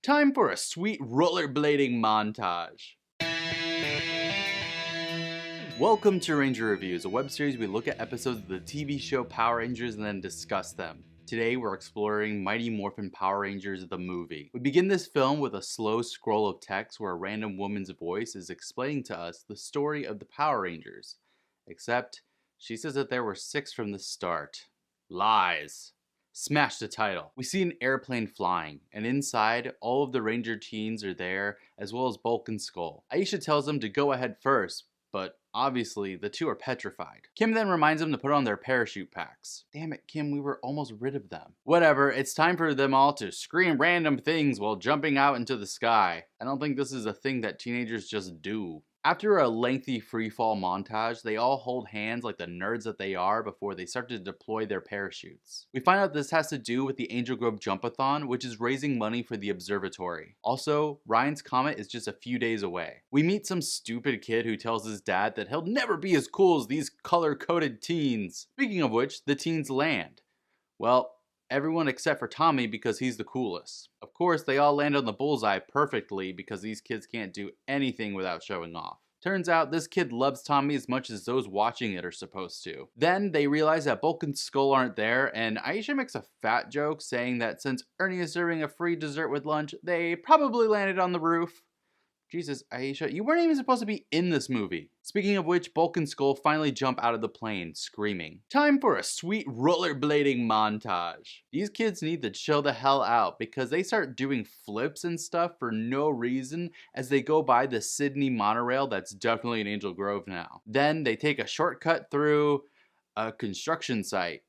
Time for a sweet rollerblading montage. Welcome to Ranger Reviews, a web series we look at episodes of the TV show Power Rangers and then discuss them. Today we're exploring Mighty Morphin Power Rangers the movie. We begin this film with a slow scroll of text where a random woman's voice is explaining to us the story of the Power Rangers. Except, she says that there were 6 from the start. Lies. Smash the title. We see an airplane flying, and inside, all of the Ranger teens are there, as well as Bulk and Skull. Aisha tells them to go ahead first, but obviously, the two are petrified. Kim then reminds them to put on their parachute packs. Damn it, Kim, we were almost rid of them. Whatever, it's time for them all to scream random things while jumping out into the sky. I don't think this is a thing that teenagers just do. After a lengthy freefall montage, they all hold hands like the nerds that they are before they start to deploy their parachutes. We find out this has to do with the Angel Grove jump-a-thon, which is raising money for the observatory. Also, Ryan's comet is just a few days away. We meet some stupid kid who tells his dad that he'll never be as cool as these color-coded teens. Speaking of which, the teens land. Well, everyone except for Tommy because he's the coolest. Of course, they all land on the bullseye perfectly because these kids can't do anything without showing off. Turns out this kid loves Tommy as much as those watching it are supposed to. Then they realize that Bulk and Skull aren't there, and Aisha makes a fat joke saying that since Ernie is serving a free dessert with lunch, they probably landed on the roof. Jesus, Aisha, you weren't even supposed to be in this movie. Speaking of which, Bulk and Skull finally jump out of the plane, screaming. Time for a sweet rollerblading montage. These kids need to chill the hell out because they start doing flips and stuff for no reason as they go by the Sydney monorail that's definitely in Angel Grove now. Then they take a shortcut through a construction site.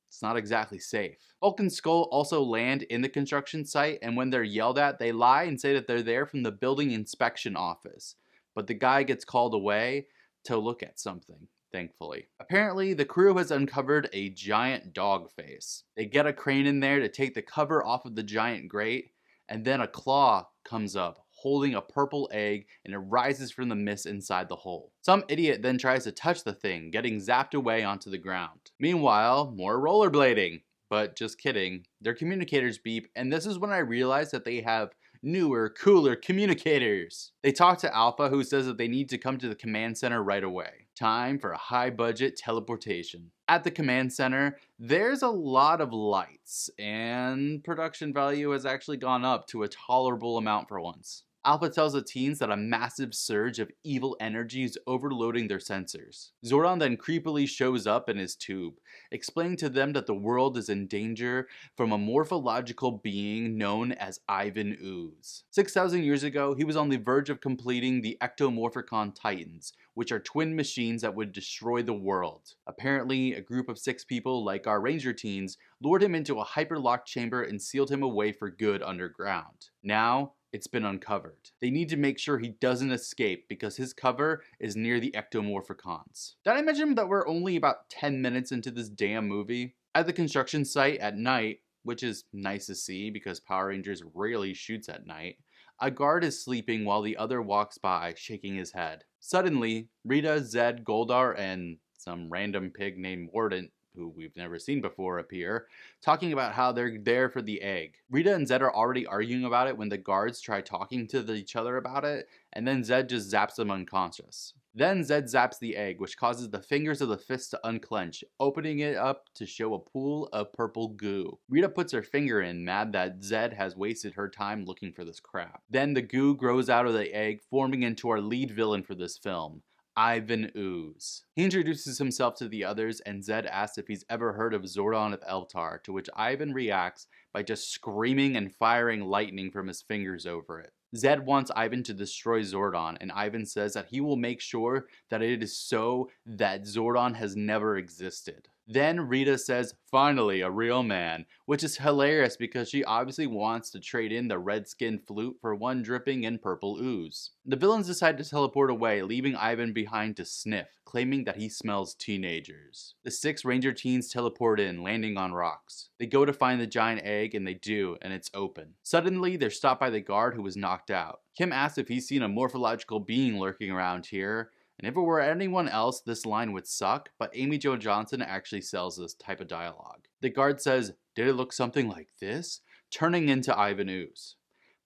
It's not exactly safe. Bulk and Skull also land in the construction site, and when they're yelled at, they lie and say that they're there from the building inspection office. But the guy gets called away to look at something, thankfully. Apparently, the crew has uncovered a giant dog face. They get a crane in there to take the cover off of the giant grate, and then a claw comes up, holding a purple egg, and it rises from the mist inside the hole. Some idiot then tries to touch the thing, getting zapped away onto the ground. Meanwhile, more rollerblading. But just kidding, their communicators beep, and this is when I realized that they have newer, cooler communicators. They talk to Alpha, who says that they need to come to the command center right away. Time for a high-budget teleportation. At the command center, there's a lot of lights, and production value has actually gone up to a tolerable amount for once. Alpha tells the teens that a massive surge of evil energy is overloading their sensors. Zordon then creepily shows up in his tube, explaining to them that the world is in danger from a morphological being known as Ivan Ooze. 6,000 years ago, he was on the verge of completing the Ectomorphicon Titans, which are twin machines that would destroy the world. Apparently, a group of 6 people, like our Ranger teens, lured him into a hyperlocked chamber and sealed him away for good underground. Now, it's been uncovered. They need to make sure he doesn't escape because his cover is near the Ectomorphicons. Did I mention that we're only about 10 minutes into this damn movie? At the construction site at night, which is nice to see because Power Rangers rarely shoots at night, a guard is sleeping while the other walks by, shaking his head. Suddenly, Rita, Zed, Goldar, and some random pig named Mordant, who we've never seen before, appear, talking about how they're there for the egg. Rita and Zed are already arguing about it when the guards try talking to each other about it, and then Zed just zaps them unconscious. Then Zed zaps the egg, which causes the fingers of the fist to unclench, opening it up to show a pool of purple goo. Rita puts her finger in, mad that Zed has wasted her time looking for this crap. Then the goo grows out of the egg, forming into our lead villain for this film, Ivan Ooze. He introduces himself to the others, and Zed asks if he's ever heard of Zordon of Eltar, to which Ivan reacts by just screaming and firing lightning from his fingers over it. Zed wants Ivan to destroy Zordon, and Ivan says that he will make sure that it is so that Zordon has never existed. Then Rita says, "Finally, a real man," which is hilarious because she obviously wants to trade in the red-skinned flute for one dripping in purple ooze. The villains decide to teleport away, leaving Ivan behind to sniff, claiming that he smells teenagers. The 6 Ranger teens teleport in, landing on rocks. They go to find the giant egg, and they do, and it's open. Suddenly, they're stopped by the guard who was knocked out. Kim asks if he's seen a morphological being lurking around here, and if it were anyone else, this line would suck, but Amy Jo Johnson actually sells this type of dialogue. The guard says, "Did it look something like this?" turning into Ivan Ooze.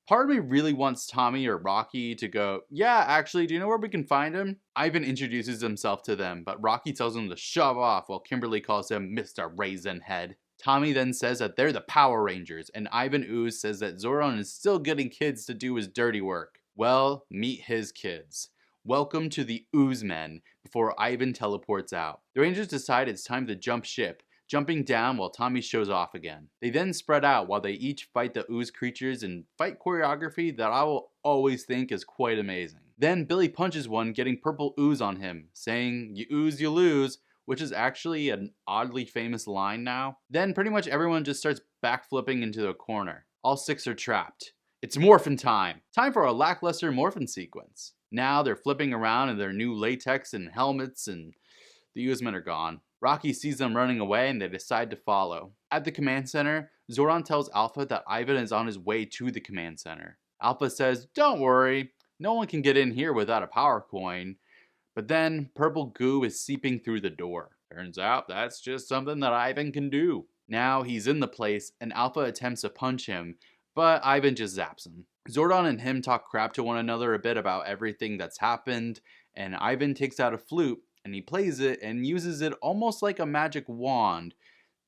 Part of me really wants Tommy or Rocky to go, yeah, actually, do you know where we can find him? Ivan introduces himself to them, but Rocky tells him to shove off while Kimberly calls him Mr. Raisin Head. Tommy then says that they're the Power Rangers, and Ivan Ooze says that Zordon is still getting kids to do his dirty work. Well, meet his kids. Welcome to the Ooze Men, before Ivan teleports out. The Rangers decide it's time to jump ship, jumping down while Tommy shows off again. They then spread out while they each fight the Ooze creatures in fight choreography that I will always think is quite amazing. Then Billy punches one, getting purple ooze on him, saying, "You ooze, you lose," which is actually an oddly famous line now. Then pretty much everyone just starts backflipping into the corner. All 6 are trapped. It's Morphin time! Time for a lackluster Morphin sequence. Now they're flipping around in their new latex and helmets, and the Ooze Men are gone. Rocky sees them running away and they decide to follow. At the command center, Zordon tells Alpha that Ivan is on his way to the command center. Alpha says, "Don't worry, no one can get in here without a power coin." But then purple goo is seeping through the door. Turns out that's just something that Ivan can do. Now he's in the place and Alpha attempts to punch him, but Ivan just zaps him. Zordon and him talk crap to one another a bit about everything that's happened, and Ivan takes out a flute and he plays it and uses it almost like a magic wand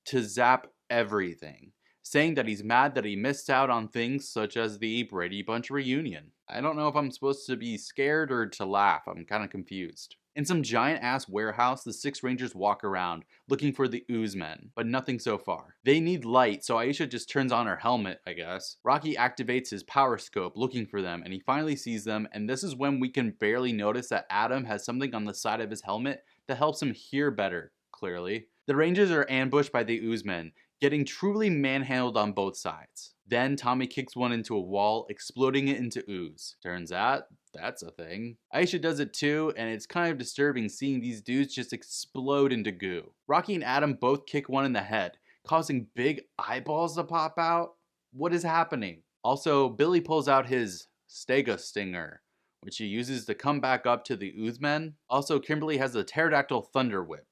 to zap everything, saying that he's mad that he missed out on things such as the Brady Bunch reunion. I don't know if I'm supposed to be scared or to laugh. I'm kind of confused. In some giant ass warehouse, the 6 Rangers walk around looking for the Ooze Men, but nothing so far. They need light, so Aisha just turns on her helmet, I guess. Rocky activates his power scope looking for them, and he finally sees them, and this is when we can barely notice that Adam has something on the side of his helmet that helps him hear better, clearly. The Rangers are ambushed by the Ooze Men, getting truly manhandled on both sides. Then Tommy kicks one into a wall, exploding it into ooze. Turns out, that's a thing. Aisha does it too, and it's kind of disturbing seeing these dudes just explode into goo. Rocky and Adam both kick one in the head, causing big eyeballs to pop out. What is happening? Also, Billy pulls out his Stega Stinger, which he uses to come back up to the Ooze Men. Also, Kimberly has a pterodactyl thunder whip.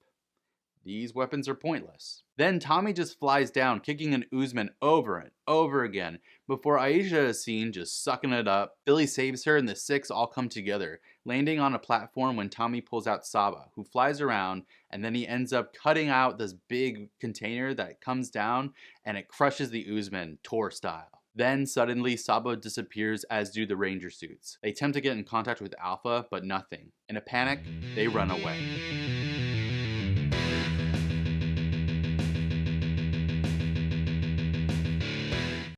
These weapons are pointless. Then Tommy just flies down, kicking an Ooze Man over and over again, before Aisha is seen just sucking it up. Billy saves her and the 6 all come together, landing on a platform when Tommy pulls out Saba, who flies around, and then he ends up cutting out this big container that comes down, and it crushes the Ooze Man, Tor style. Then suddenly Saba disappears, as do the Ranger suits. They attempt to get in contact with Alpha, but nothing. In a panic, they run away.